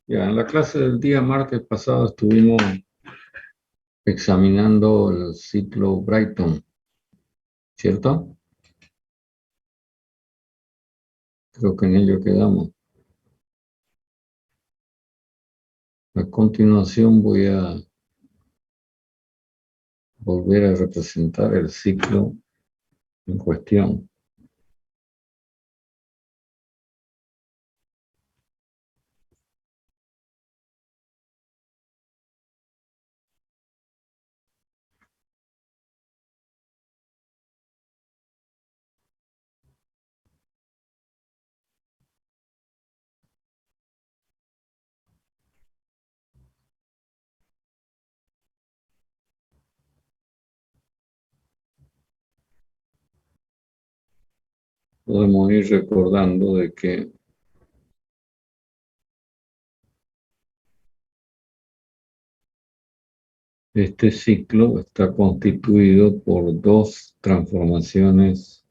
Ya, en la clase del día martes pasado estuvimos examinando el ciclo Brighton, ¿cierto? Creo que en ello quedamos. A continuación voy a volver a representar el ciclo en cuestión. Podemos ir recordando de que este ciclo está constituido por dos transformaciones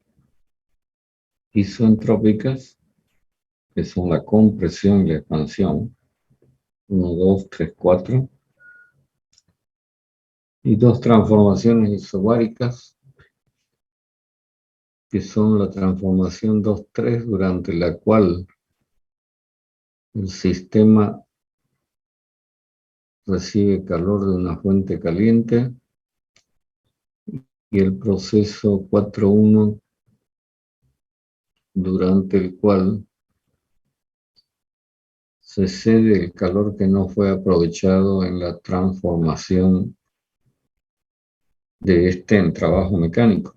isentrópicas, que son la compresión y la expansión, 1, 2, 3, 4, y dos transformaciones isobáricas, que son la transformación 2-3, durante la cual el sistema recibe calor de una fuente caliente, y el proceso 4-1, durante el cual se cede el calor que no fue aprovechado en la transformación de este en trabajo mecánico.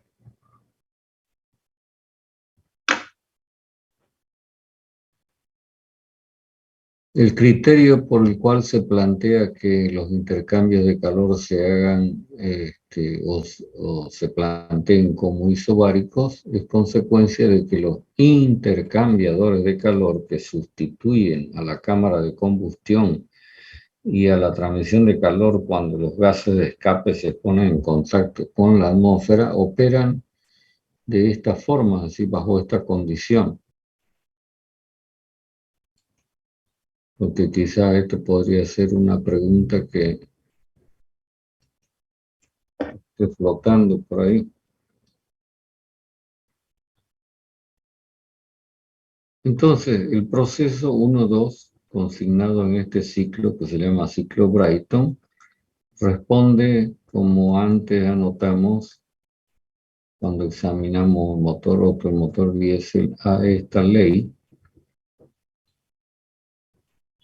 El criterio por el cual se plantea que los intercambios de calor se hagan o se planteen como isobáricos es consecuencia de que los intercambiadores de calor que sustituyen a la cámara de combustión y a la transmisión de calor cuando los gases de escape se ponen en contacto con la atmósfera operan de esta forma, así bajo esta condición. Porque quizás esto podría ser una pregunta que esté flotando por ahí. Entonces, el proceso 1-2, consignado en este ciclo que se llama ciclo Brighton, responde, como antes anotamos, cuando examinamos el motor Otto, el motor diésel, a esta ley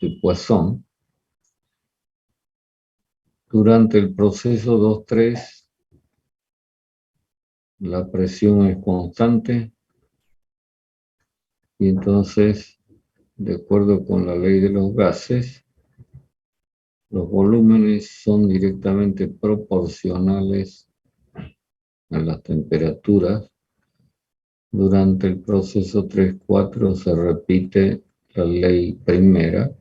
de Poisson. Durante el proceso 2-3, la presión es constante y entonces, de acuerdo con la ley de los gases, los volúmenes son directamente proporcionales a las temperaturas. Durante el proceso 3-4 se repite la ley primera,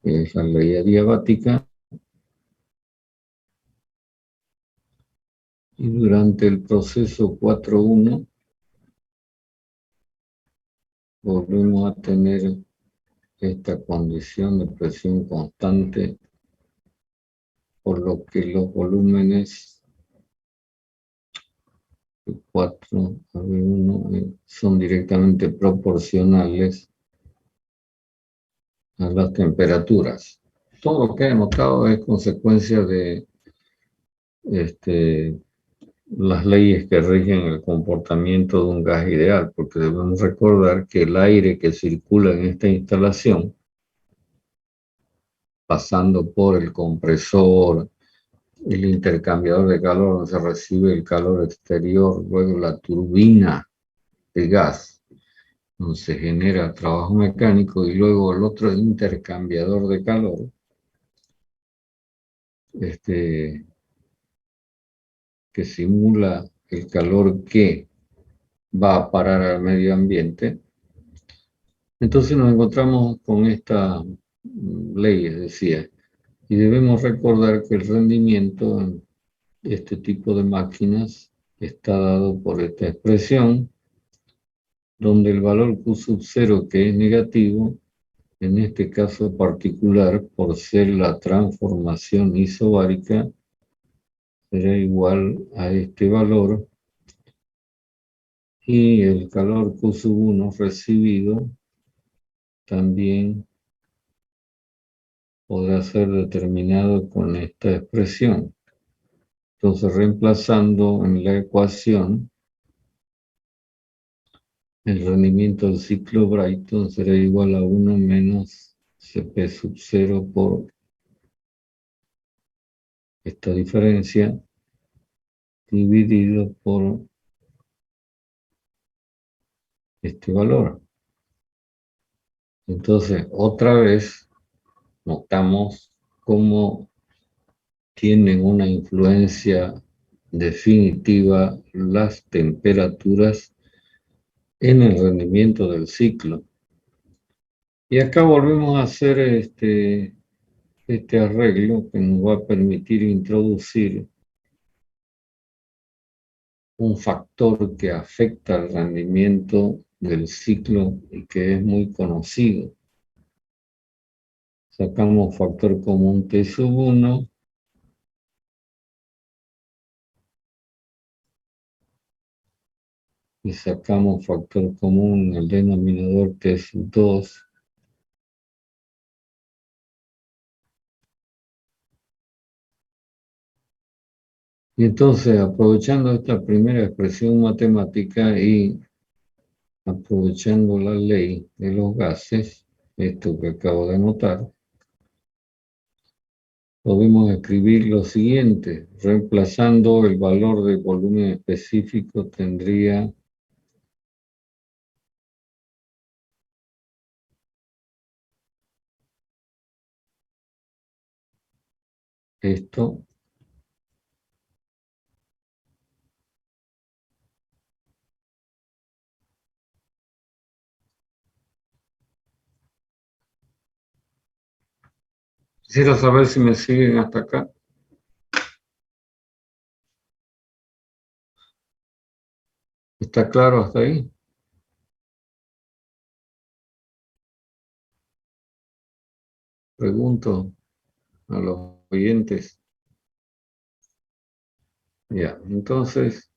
que es la ley adiabática, y durante el proceso 4-1 volvemos a tener esta condición de presión constante, por lo que los volúmenes de 4 a V1 son directamente proporcionales a las temperaturas. Todo lo que he anotado es consecuencia de las leyes que rigen el comportamiento de un gas ideal, porque debemos recordar que el aire que circula en esta instalación, pasando por el compresor, el intercambiador de calor donde se recibe el calor exterior, luego la turbina de gas donde se genera trabajo mecánico, y luego el otro intercambiador de calor, que simula el calor que va a parar al medio ambiente. Entonces nos encontramos con esta ley, decía, y debemos recordar que el rendimiento en este tipo de máquinas está dado por esta expresión, donde el valor Q sub 0, que es negativo, en este caso particular, por ser la transformación isobárica, será igual a este valor, y el calor Q sub 1 recibido también podrá ser determinado con esta expresión. Entonces, reemplazando en la ecuación, el rendimiento del ciclo Brayton será igual a 1 menos Cp sub 0 por esta diferencia dividido por este valor. Entonces, otra vez, notamos cómo tienen una influencia definitiva las temperaturas en el rendimiento del ciclo. Y acá volvemos a hacer este arreglo que nos va a permitir introducir un factor que afecta al rendimiento del ciclo y que es muy conocido. Sacamos factor común T sub 1 y sacamos factor común en el denominador T sub 2. Y entonces, aprovechando esta primera expresión matemática y aprovechando la ley de los gases, esto que acabo de anotar, podemos escribir lo siguiente. Reemplazando el valor de volumen específico, tendría esto. Quisiera saber si me siguen hasta acá. ¿Está claro hasta ahí? Pregunto a los oyentes. Ya, entonces,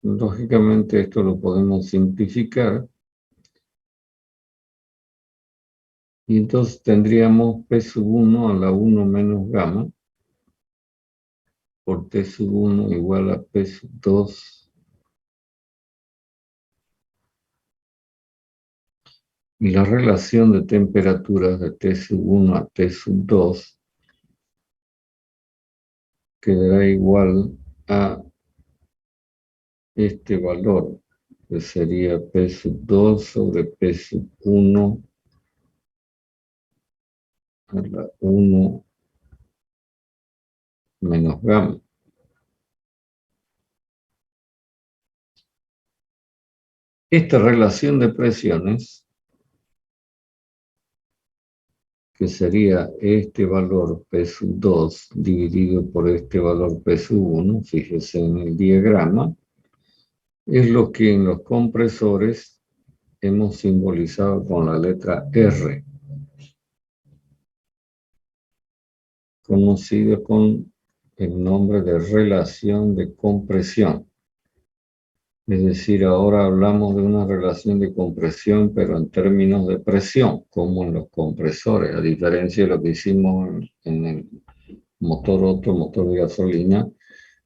lógicamente esto lo podemos simplificar. Y entonces tendríamos P sub 1 a la 1 menos gamma por T sub 1 igual a P sub 2. Y la relación de temperaturas de T sub 1 a T sub 2 quedará igual a este valor, que sería P sub 2 sobre P sub 1 a la 1 menos gamma. Esta relación de presiones, que sería este valor P sub 2 dividido por este valor P sub 1, fíjese en el diagrama, es lo que en los compresores hemos simbolizado con la letra R, conocido con el nombre de relación de compresión. Es decir, ahora hablamos de una relación de compresión, pero en términos de presión, como en los compresores, a diferencia de lo que hicimos en el otro motor de gasolina,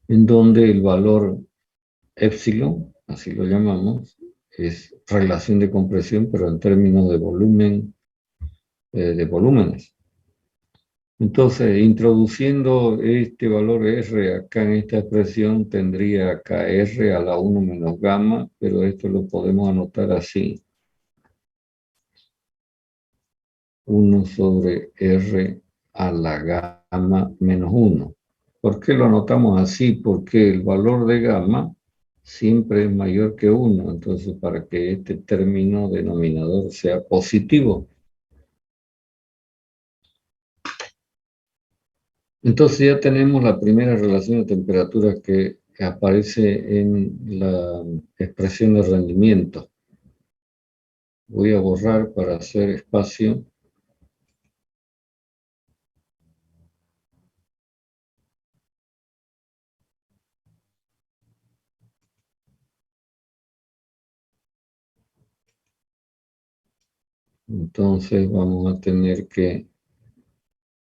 en donde el valor epsilon, así lo llamamos, es relación de compresión, pero en términos de volumen, de volúmenes. Entonces, introduciendo este valor R acá en esta expresión, tendría acá R a la 1 menos gamma, pero esto lo podemos anotar así. 1 sobre R a la gamma menos 1. ¿Por qué lo anotamos así? Porque el valor de gamma siempre es mayor que 1. Entonces, para que este término denominador sea positivo. Entonces ya tenemos la primera relación de temperatura que aparece en la expresión de rendimiento. Voy a borrar para hacer espacio. Entonces vamos a tener que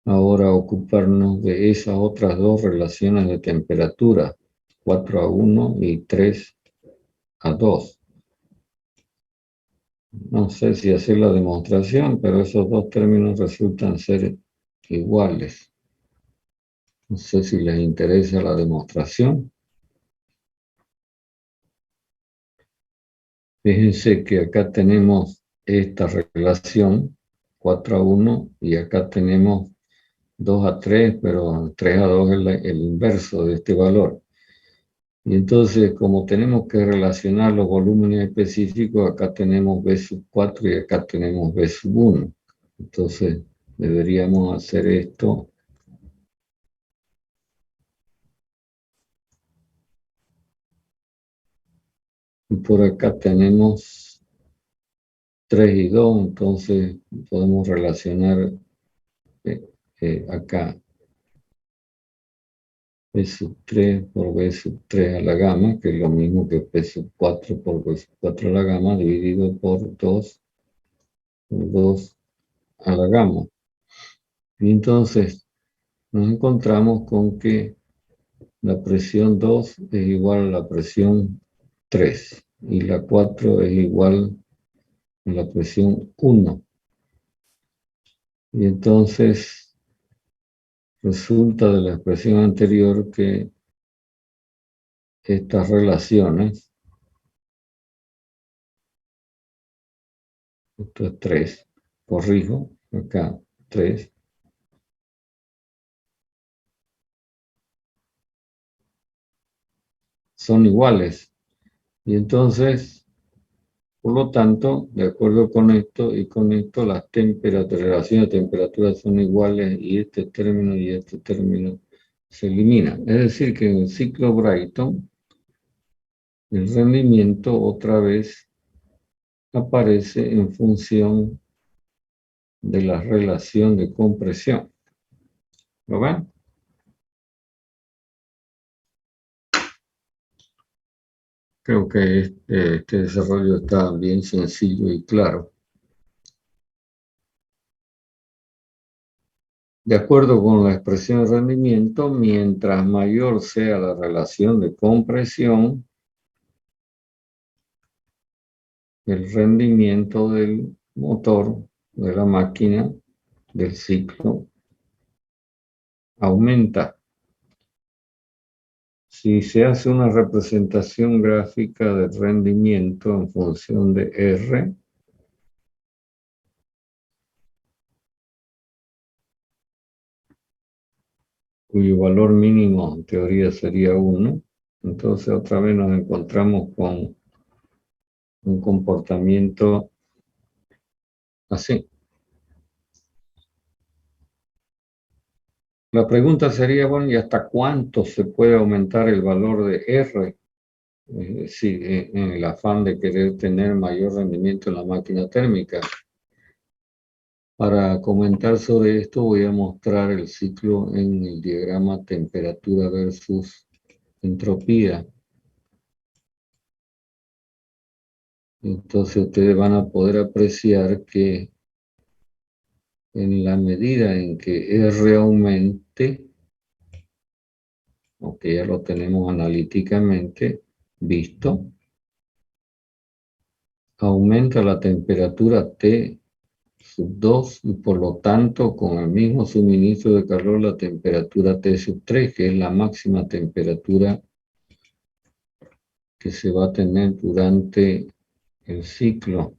ahora ocuparnos de esas otras dos relaciones de temperatura, 4:1 y 3:2. No sé si hacer la demostración, pero esos dos términos resultan ser iguales. No sé si les interesa la demostración. Fíjense que acá tenemos esta relación 4:1 y acá tenemos 2:3, pero 3:2 es el inverso de este valor. Y entonces, como tenemos que relacionar los volúmenes específicos, acá tenemos B sub 4 y acá tenemos B sub 1. Entonces, deberíamos hacer esto. Y por acá tenemos 3 y 2, entonces podemos relacionar acá B sub 3 por B sub 3 a la gama, que es lo mismo que B sub 4 por B sub 4 a la gama, dividido por 2 a la gama. Y entonces nos encontramos con que la presión 2 es igual a la presión 3 y la 4 es igual a la presión 1. Y entonces resulta de la expresión anterior que estas relaciones, esto es 3, corrijo, acá 3, son iguales. Y entonces, por lo tanto, de acuerdo con esto y con esto, las relaciones de temperatura son iguales y este término se elimina. Es decir, que en el ciclo Brayton, el rendimiento otra vez aparece en función de la relación de compresión. ¿Lo ven? Creo que este desarrollo está bien sencillo y claro. De acuerdo con la expresión de rendimiento, mientras mayor sea la relación de compresión, el rendimiento del motor, de la máquina, del ciclo, aumenta. Si se hace una representación gráfica del rendimiento en función de R, cuyo valor mínimo en teoría sería 1, entonces otra vez nos encontramos con un comportamiento así. La pregunta sería, bueno, ¿y hasta cuánto se puede aumentar el valor de R? Es decir, en el afán de querer tener mayor rendimiento en la máquina térmica. Para comentar sobre esto voy a mostrar el ciclo en el diagrama temperatura versus entropía. Entonces ustedes van a poder apreciar que en la medida en que R aumente, aunque ya lo tenemos analíticamente visto, aumenta la temperatura T sub 2 y por lo tanto con el mismo suministro de calor la temperatura T sub 3, que es la máxima temperatura que se va a tener durante el ciclo.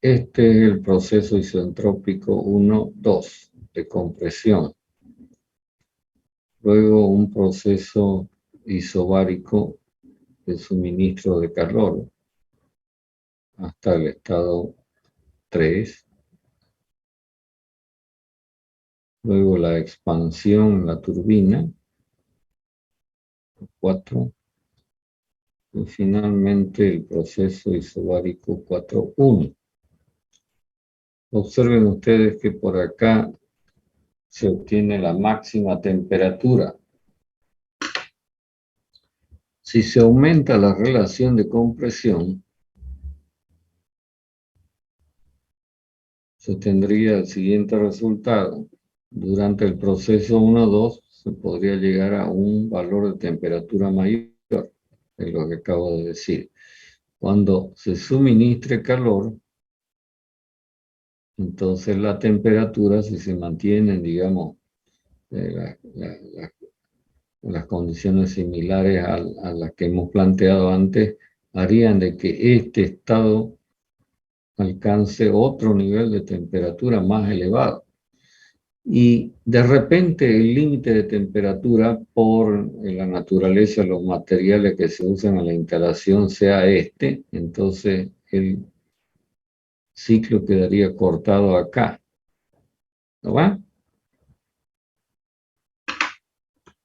Este es el proceso isentrópico 1-2 de compresión. Luego un proceso isobárico de suministro de calor hasta el estado 3. luego la expansión, la turbina, 4, y finalmente el proceso isobárico 4.1. Observen ustedes que por acá se obtiene la máxima temperatura. Si se aumenta la relación de compresión, se tendría el siguiente resultado. Durante el proceso 1-2 se podría llegar a un valor de temperatura mayor, es lo que acabo de decir. Cuando se suministre calor, entonces la temperatura, si se mantienen, digamos, las condiciones similares a las que hemos planteado antes, harían de que este estado alcance otro nivel de temperatura más elevado. Y de repente el límite de temperatura por la naturaleza de los materiales que se usan en la instalación sea este, entonces el ciclo quedaría cortado acá. ¿No va?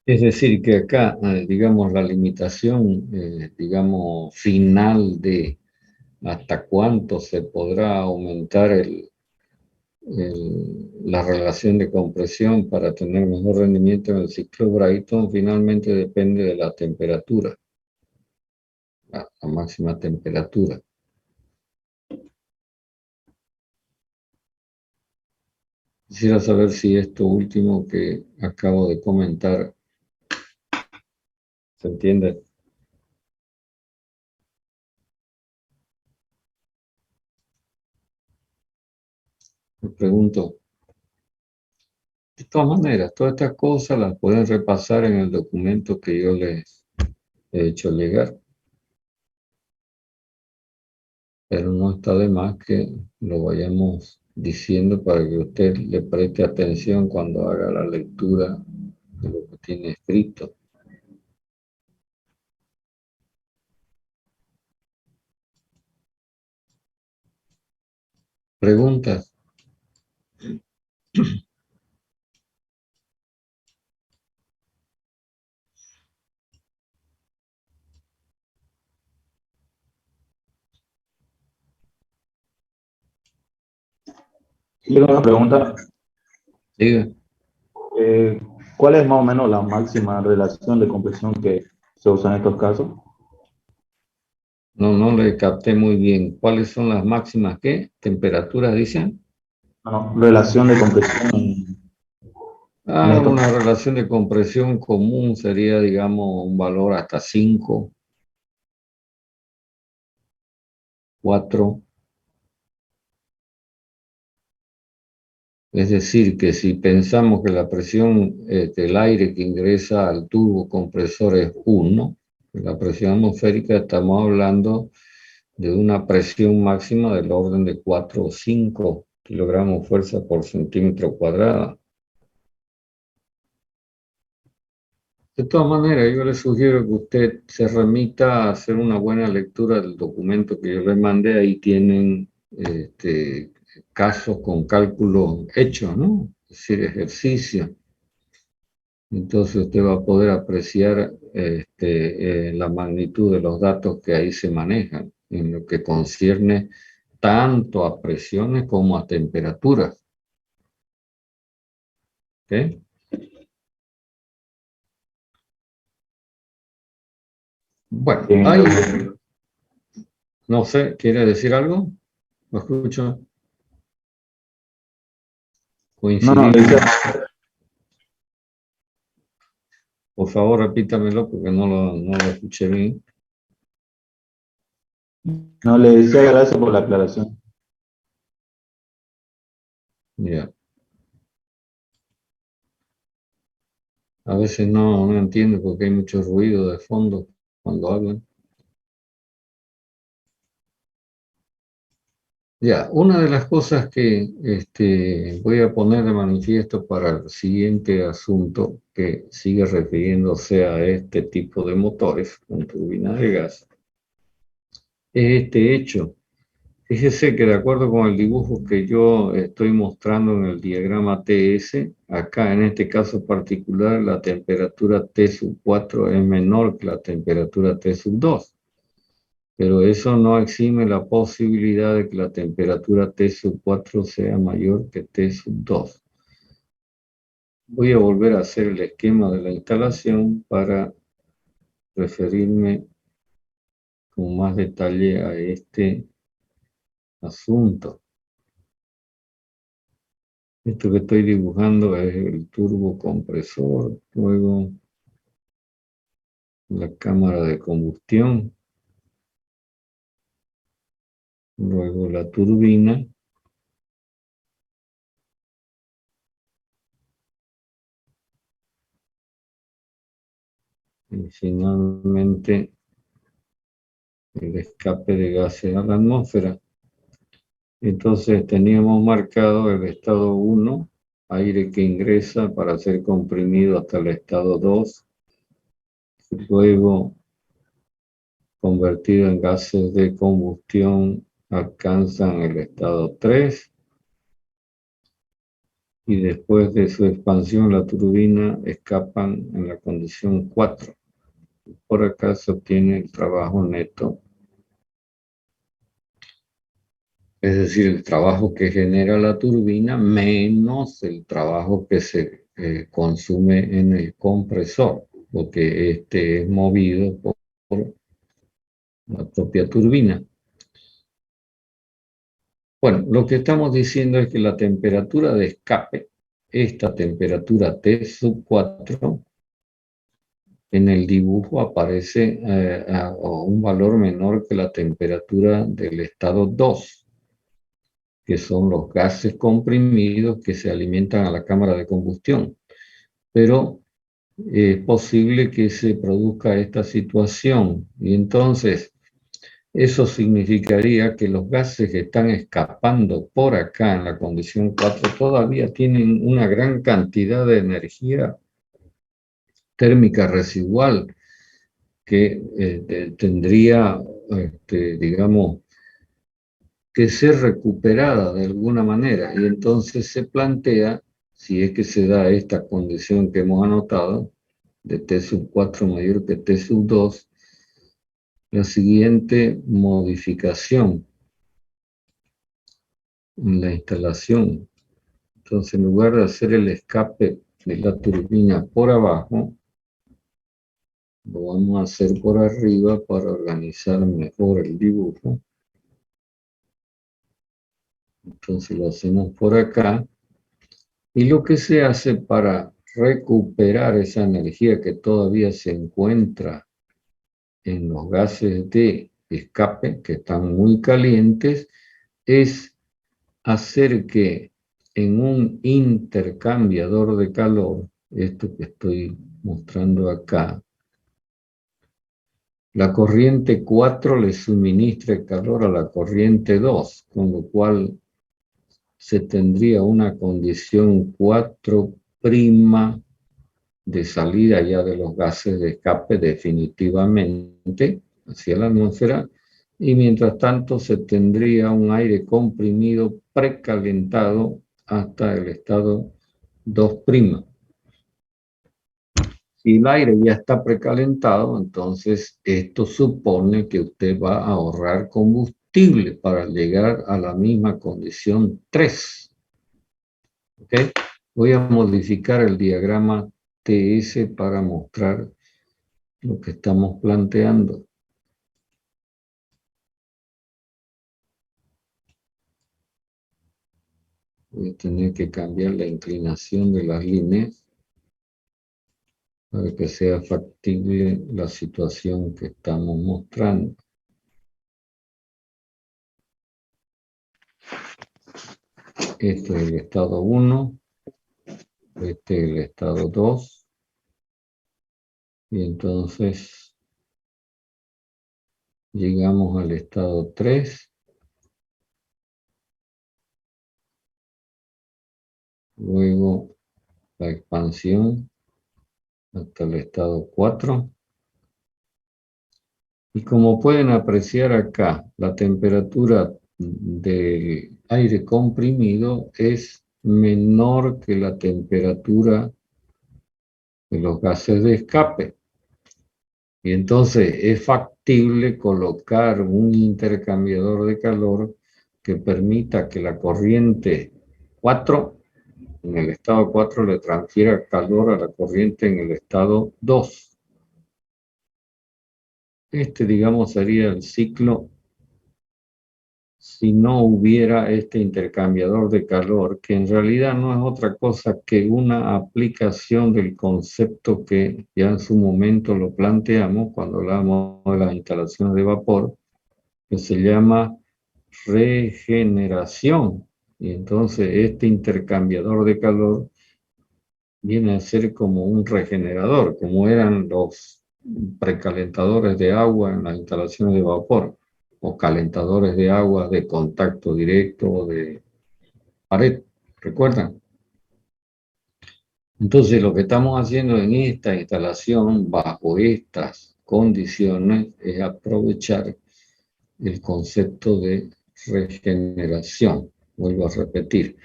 Es decir, que acá, digamos, la limitación, digamos, final de hasta cuánto se podrá aumentar la relación de compresión para tener mejor rendimiento en el ciclo Brayton, finalmente depende de la temperatura, la máxima temperatura. Quisiera saber si esto último que acabo de comentar se entiende. Me pregunto. De todas maneras, todas estas cosas las pueden repasar en el documento que yo les he hecho llegar. Pero no está de más que lo vayamos diciendo para que usted le preste atención cuando haga la lectura de lo que tiene escrito. ¿Preguntas? Tengo una pregunta. Diga. ¿Cuál es más o menos la máxima relación de compresión que se usa en estos casos? No le capté muy bien. ¿Cuáles son las máximas qué? ¿Temperaturas dicen? No, relación de compresión en estos Una casos. relación de compresión común sería, digamos, un valor hasta 5, 4. Es decir, que si pensamos que la presión del aire que ingresa al tubo compresor es 1, la presión atmosférica, estamos hablando de una presión máxima del orden de 4 o 5 kilogramos fuerza por centímetro cuadrado. De todas maneras, yo le sugiero que usted se remita a hacer una buena lectura del documento que yo le mandé. Ahí tienen casos con cálculos hechos, ¿no? Es decir, ejercicios. Entonces usted va a poder apreciar la magnitud de los datos que ahí se manejan en lo que concierne tanto a presiones como a temperaturas. ¿Ok? Bueno, Bien, ahí, entonces. no sé, ¿quiere decir algo? Lo escucho. No, no, le Coincidimos. decía, Por favor, repítamelo porque no lo escuché bien. no, le decía gracias por la aclaración. Ya. A veces no entiendo porque hay mucho ruido de fondo cuando hablan. Ya, una de las cosas que voy a poner de manifiesto para el siguiente asunto que sigue refiriéndose a este tipo de motores con turbinas de gas es este hecho. Fíjese que de acuerdo con el dibujo que yo estoy mostrando en el diagrama TS, acá en este caso particular la temperatura T sub 4 es menor que la temperatura T sub 2, pero eso no exime la posibilidad de que la temperatura T sub 4 sea mayor que T sub 2. Voy a volver a hacer el esquema de la instalación para referirme con más detalle a este asunto. Esto que estoy dibujando es el turbocompresor, luego la cámara de combustión, luego la turbina, y finalmente el escape de gases a la atmósfera. Entonces teníamos marcado el estado 1, aire que ingresa para ser comprimido hasta el estado 2, luego convertido en gases de combustión alcanzan el estado 3 y después de su expansión la turbina escapan en la condición 4. Por acá se obtiene el trabajo neto, es decir, el trabajo que genera la turbina menos el trabajo que se consume en el compresor, porque este es movido por la propia turbina. Bueno, lo que estamos diciendo es que la temperatura de escape, esta temperatura T sub 4, en el dibujo aparece a un valor menor que la temperatura del estado 2, que son los gases comprimidos que se alimentan a la cámara de combustión. Pero es posible que se produzca esta situación y entonces eso significaría que los gases que están escapando por acá en la condición 4 todavía tienen una gran cantidad de energía térmica residual que tendría, digamos, que ser recuperada de alguna manera. Y entonces se plantea, si es que se da esta condición que hemos anotado, de T sub 4 mayor que T sub 2, la siguiente modificación en la instalación. Entonces, en lugar de hacer el escape de la turbina por abajo, lo vamos a hacer por arriba para organizar mejor el dibujo. Entonces lo hacemos por acá. Y lo que se hace para recuperar esa energía que todavía se encuentra en los gases de escape, que están muy calientes, es hacer que en un intercambiador de calor, esto que estoy mostrando acá, la corriente 4 le suministre calor a la corriente 2, con lo cual se tendría una condición 4' de salida ya de los gases de escape definitivamente hacia la atmósfera, y mientras tanto se tendría un aire comprimido precalentado hasta el estado 2'. Si el aire ya está precalentado, entonces esto supone que usted va a ahorrar combustible para llegar a la misma condición 3. ¿Okay? Voy a modificar el diagrama TS para mostrar lo que estamos planteando. Voy a tener que cambiar la inclinación de las líneas para que sea factible la situación que estamos mostrando. Este es el estado 1, este es el estado 2, y entonces llegamos al estado 3, luego la expansión hasta el estado 4. Y como pueden apreciar acá, la temperatura del aire comprimido es menor que la temperatura de los gases de escape. Y entonces es factible colocar un intercambiador de calor que permita que la corriente 4 en el estado 4 le transfiera calor a la corriente en el estado 2. Este, digamos, sería el ciclo si no hubiera este intercambiador de calor, que en realidad no es otra cosa que una aplicación del concepto que ya en su momento lo planteamos cuando hablamos de las instalaciones de vapor, que se llama regeneración. Y entonces este intercambiador de calor viene a ser como un regenerador, como eran los precalentadores de agua en las instalaciones de vapor, o calentadores de agua de contacto directo o de pared, ¿recuerdan? Entonces lo que estamos haciendo en esta instalación, bajo estas condiciones, es aprovechar el concepto de regeneración. Vuelvo a repetir.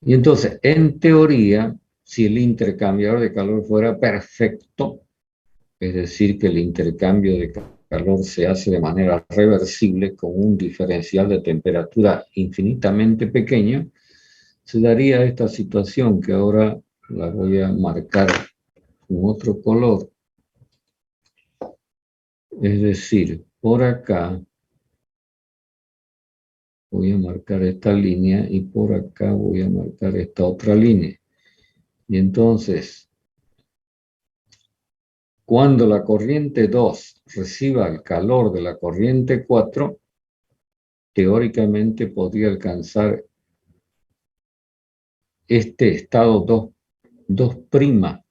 Y entonces, en teoría, si el intercambiador de calor fuera perfecto, es decir, que el intercambio de calor se hace de manera reversible con un diferencial de temperatura infinitamente pequeño, se daría esta situación que ahora la voy a marcar con otro color. Es decir, por acá voy a marcar esta línea y por acá voy a marcar esta otra línea. Y entonces, cuando la corriente 2 reciba el calor de la corriente 4, teóricamente podría alcanzar este estado 2'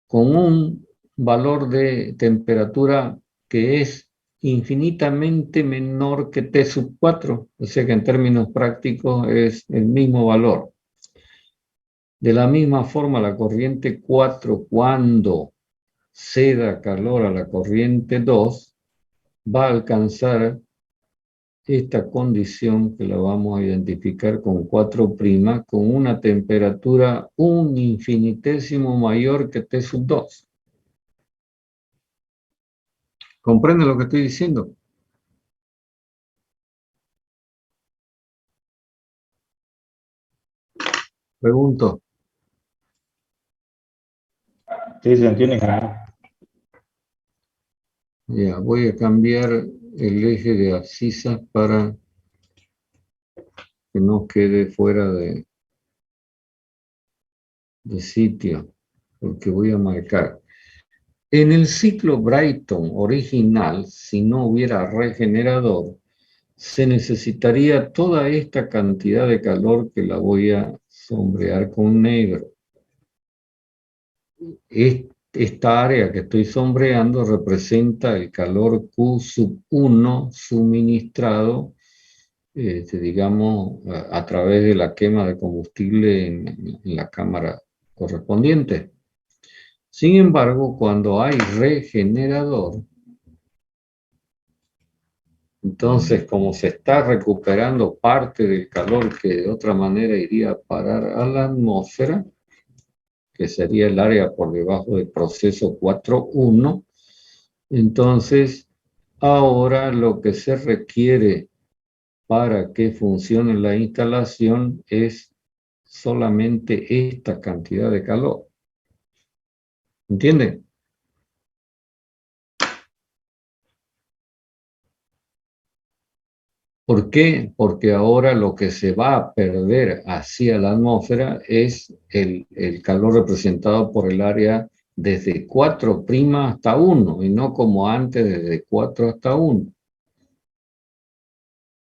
con un valor de temperatura que es infinitamente menor que T sub 4, o sea que en términos prácticos es el mismo valor. De la misma forma, la corriente 4, cuando ceda calor a la corriente 2, va a alcanzar esta condición que la vamos a identificar con 4', con una temperatura un infinitésimo mayor que T sub 2. ¿Comprende lo que estoy diciendo? Pregunto. Sí, se entiende que no. Ya, voy a cambiar el eje de abscisas para que no quede fuera de sitio, porque voy a marcar. En el ciclo Brayton original, si no hubiera regenerador, se necesitaría toda esta cantidad de calor que la voy a sombrear con negro. Esta área que estoy sombreando representa el calor Q sub 1 suministrado, digamos, a través de la quema de combustible en la cámara correspondiente. Sin embargo, cuando hay regenerador, entonces, como se está recuperando parte del calor que de otra manera iría a parar a la atmósfera, que sería el área por debajo del proceso 4.1, entonces ahora lo que se requiere para que funcione la instalación es solamente esta cantidad de calor. ¿Entienden? ¿Por qué? Porque ahora lo que se va a perder hacia la atmósfera es el calor representado por el área desde 4' hasta 1, y no como antes desde 4 hasta 1.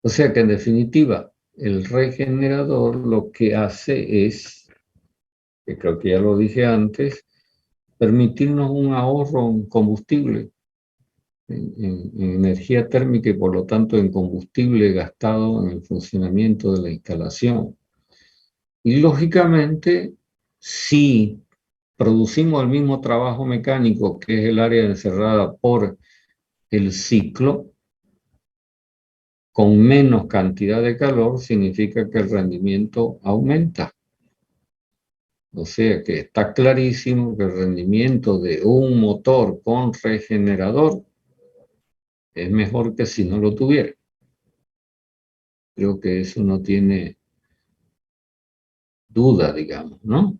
O sea que en definitiva, el regenerador lo que hace es, que creo que ya lo dije antes, permitirnos un ahorro en combustible, en energía térmica y por lo tanto en combustible gastado en el funcionamiento de la instalación. Y lógicamente, si producimos el mismo trabajo mecánico, que es el área encerrada por el ciclo, con menos cantidad de calor significa que el rendimiento aumenta. O sea que está clarísimo que el rendimiento de un motor con regenerador es mejor que si no lo tuviera. Creo que eso no tiene duda, digamos, ¿no?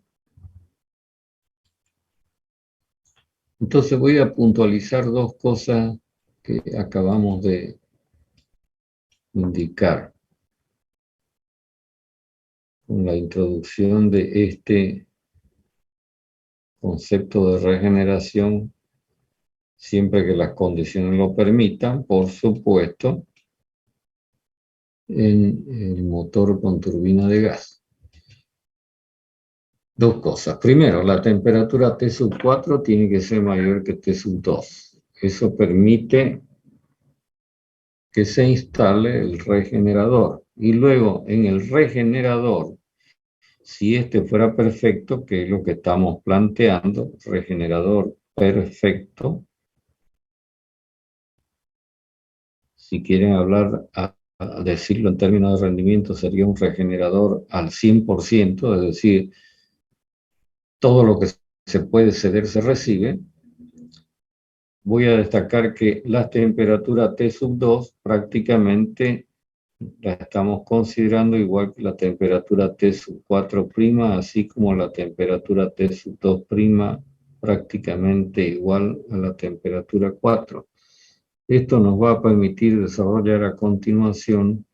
Entonces voy a puntualizar dos cosas que acabamos de indicar con la introducción de este concepto de regeneración, siempre que las condiciones lo permitan, por supuesto, en el motor con turbina de gas. Dos cosas. Primero, la temperatura T sub 4 tiene que ser mayor que T sub 2. Eso permite que se instale el regenerador. Y luego, en el regenerador, si este fuera perfecto, que es lo que estamos planteando, regenerador perfecto, si quieren hablar, a decirlo en términos de rendimiento, sería un regenerador al 100%, es decir, todo lo que se puede ceder se recibe. Voy a destacar que la temperatura T sub 2 prácticamente la estamos considerando igual que la temperatura T sub 4', así como la temperatura T sub 2', prácticamente igual a la temperatura 4. Esto nos va a permitir desarrollar a continuación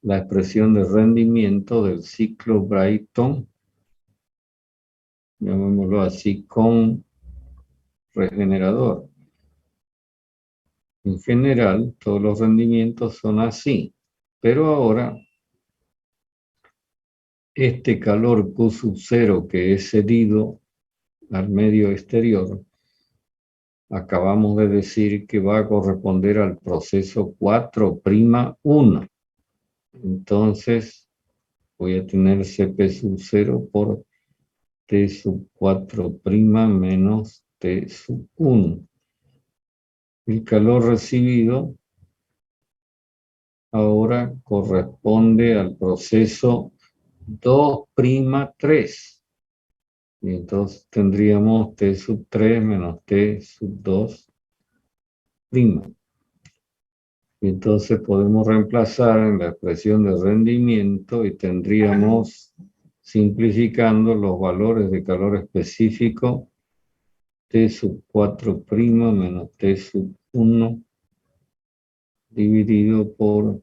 la expresión de rendimiento del ciclo Brayton, llamémoslo así, con regenerador. En general, todos los rendimientos son así, pero ahora este calor Q sub 0 que es cedido al medio exterior, acabamos de decir que va a corresponder al proceso 4'1. Entonces, voy a tener Cp sub 0 por T sub 4' menos T sub 1. El calor recibido ahora corresponde al proceso 2'3. Y entonces tendríamos T sub 3 menos T sub 2'. Y entonces podemos reemplazar en la expresión de rendimiento y tendríamos, simplificando, los valores de calor específico T sub 4' menos T sub 1 dividido por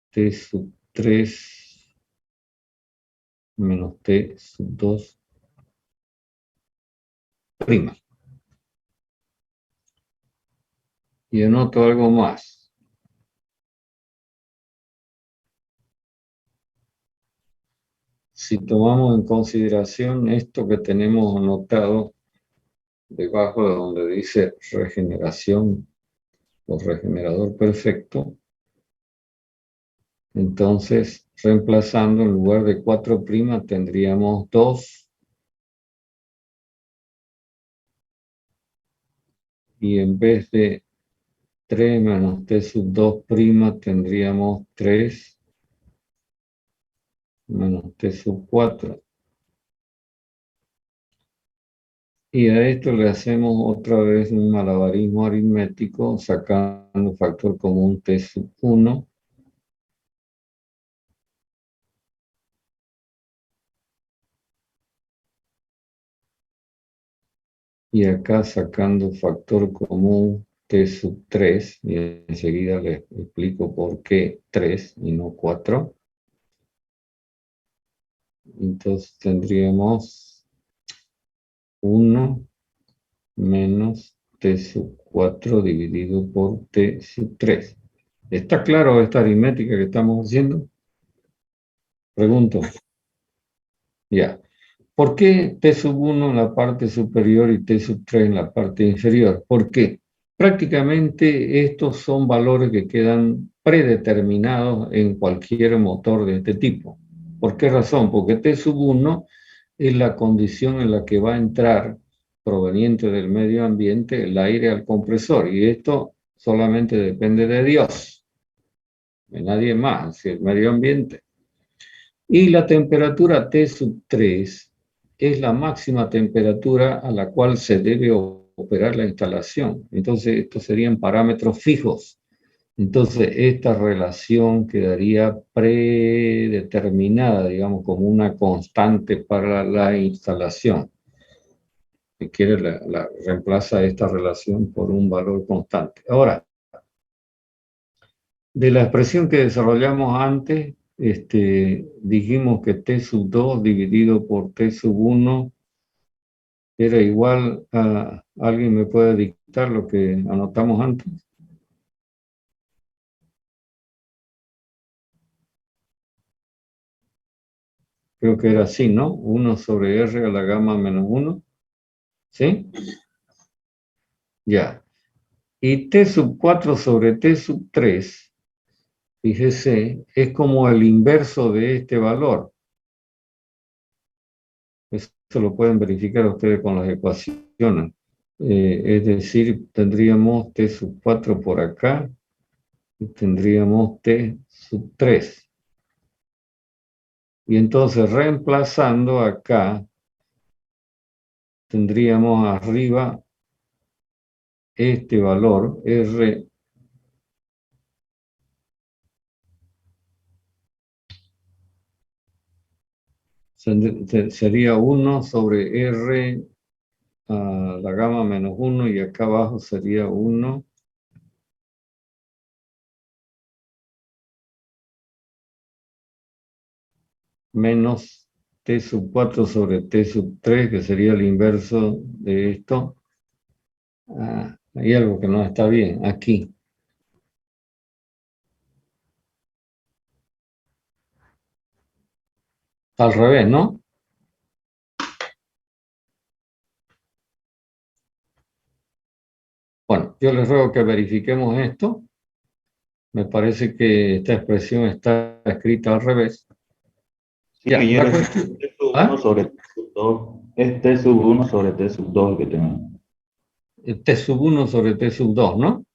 T sub 3 menos T sub 2'. Y anoto algo más. Si tomamos en consideración esto que tenemos anotado debajo de donde dice regeneración o regenerador perfecto, entonces reemplazando en lugar de 4' tendríamos 2, y en vez de 3 menos T sub 2' tendríamos 3 menos T sub 4. Y a esto le hacemos otra vez un malabarismo aritmético sacando factor común T sub 1. Y acá sacando factor común T sub 3, y enseguida les explico por qué 3 y no 4. Entonces tendríamos 1 menos T sub 4 dividido por T sub 3. ¿Está claro esta aritmética que estamos haciendo? Pregunto. Ya. ¿Por qué T sub 1 en la parte superior y T sub 3 en la parte inferior? Porque prácticamente estos son valores que quedan predeterminados en cualquier motor de este tipo. ¿Por qué razón? Porque T sub 1 es la condición en la que va a entrar, proveniente del medio ambiente, el aire al compresor. Y esto solamente depende de Dios, de nadie más, es el medio ambiente. Y la temperatura T sub 3 es la máxima temperatura a la cual se debe operar la instalación. Entonces, estos serían parámetros fijos. Entonces, esta relación quedaría predeterminada, digamos, como una constante para la instalación. Si quiere, reemplaza esta relación por un valor constante. Ahora, de la expresión que desarrollamos antes, dijimos que T sub 2 dividido por T sub 1 era igual a... ¿Alguien me puede dictar lo que anotamos antes? Creo que era así, ¿no? 1 sobre R a la gamma menos 1. ¿Sí? Ya. Y T sub 4 sobre T sub 3, fíjese, es como el inverso de este valor. Eso lo pueden verificar ustedes con las ecuaciones. Es decir, tendríamos T sub 4 por acá y tendríamos T sub 3. Y entonces, reemplazando acá, tendríamos arriba este valor, R, sería 1 sobre R a la gamma menos 1, y acá abajo sería 1 menos T sub 4 sobre T sub 3, que sería el inverso de esto. Hay algo que no está bien aquí. Está al revés, ¿no? Bueno, yo les ruego que verifiquemos esto. Me parece que esta expresión está escrita al revés. Sí, Ya, Miguel, la es cuestión... T sub 1 ¿Ah? sobre T sub 2. Es T sub 1 sobre T sub 2 que tenemos. T sub 1 sobre T sub 2, ¿no?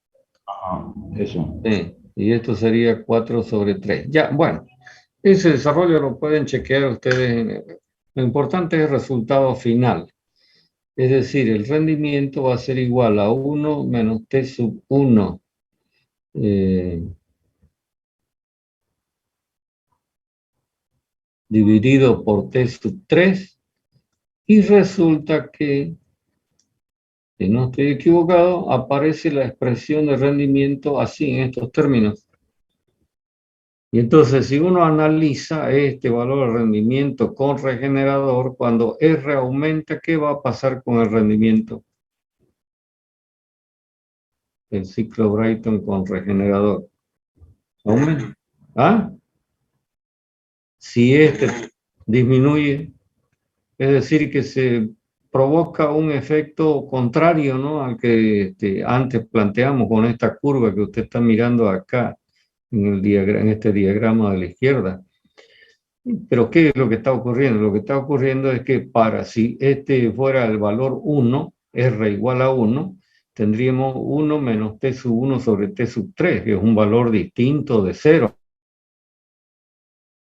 Ajá, eso. Sí, y esto sería 4 sobre 3. Ya, bueno, ese desarrollo lo pueden chequear ustedes. Lo importante es el resultado final. Es decir, el rendimiento va a ser igual a 1 menos T sub 1 dividido por T sub 3, y resulta que, si no estoy equivocado, aparece la expresión de rendimiento así, en estos términos. Y entonces, si uno analiza este valor de rendimiento con regenerador, cuando R aumenta, ¿qué va a pasar con el rendimiento? El ciclo Brayton con regenerador. ¿Aumenta? ¿Ah? Si este disminuye, es decir, que se provoca un efecto contrario, ¿no?, al que antes planteamos con esta curva que usted está mirando acá en este diagrama de la izquierda. Pero ¿qué es lo que está ocurriendo? Lo que está ocurriendo es que si este fuera el valor 1, R igual a 1, tendríamos 1 menos T sub 1 sobre T sub 3, que es un valor distinto de 0.